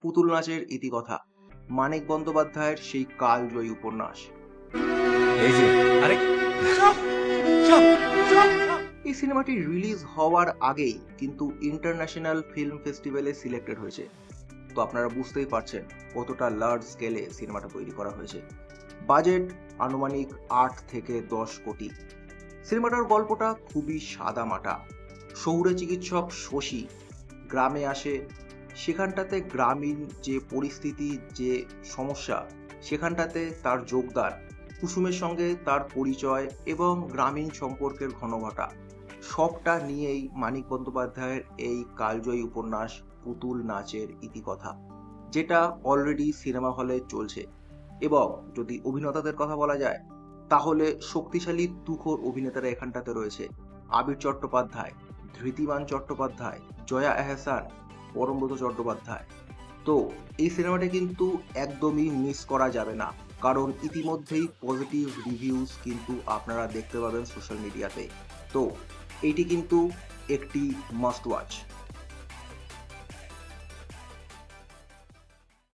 পুতুল নাচের ইতিকথা, মানিক বন্দ্যোপাধ্যায়ের সেই কালজয়ী উপন্যাস। এই যে আরে চুপ চুপ চুপ চুপ। এই সিনেমাটি রিলিজ হওয়ার আগেই কিন্তু ইন্টারন্যাশনাল ফিল্ম ফেস্টিভ্যালে সিলেক্টেড হয়েছে। তো আপনারা বুঝতেই পারছেন কতটা লার্জ স্কেলে সিনেমাটা তৈরি করা হয়েছে। বাজেট আনুমানিক 8 থেকে 10 কোটি। সিনেমাটার গল্পটা খুবই সাদামাটা। শহুরে চিকিৎসক শশী গ্রামে আসে, সেখানটাতে গ্রামীণ যে পরিস্থিতি, যে সমস্যা, সেখানটাতে তার যোগদান, কুসুমের সঙ্গে তার পরিচয় এবং গ্রামীণ সম্পর্কের ঘনঘটা, সবটা নিয়েই মানিক বন্দ্যোপাধ্যায়ের এই কালজয়ী উপন্যাস পুতুল নাচের ইতিকথা, যেটা অলরেডি সিনেমা হলে চলছে। এবং যদি অভিনেতাদের কথা বলা যায়, তাহলে শক্তিশালী তুখোর অভিনেতারা এখানটাতে রয়েছে। আবির চট্টোপাধ্যায়, ধৃতিমান চট্টোপাধ্যায়, জয়া এহসান, পরমব্রত চট্টোপাধ্যায়। তো এই সিনেমাটা কিন্তু একদমই মিস করা যাবে না, কারণ ইতিমধ্যেই পজিটিভ রিভিউজ কিন্তু আপনারা দেখতে পাবেন সোশ্যাল মিডিয়াতে। তো এইটি কিন্তু একটি মাস্ট ওয়াচ।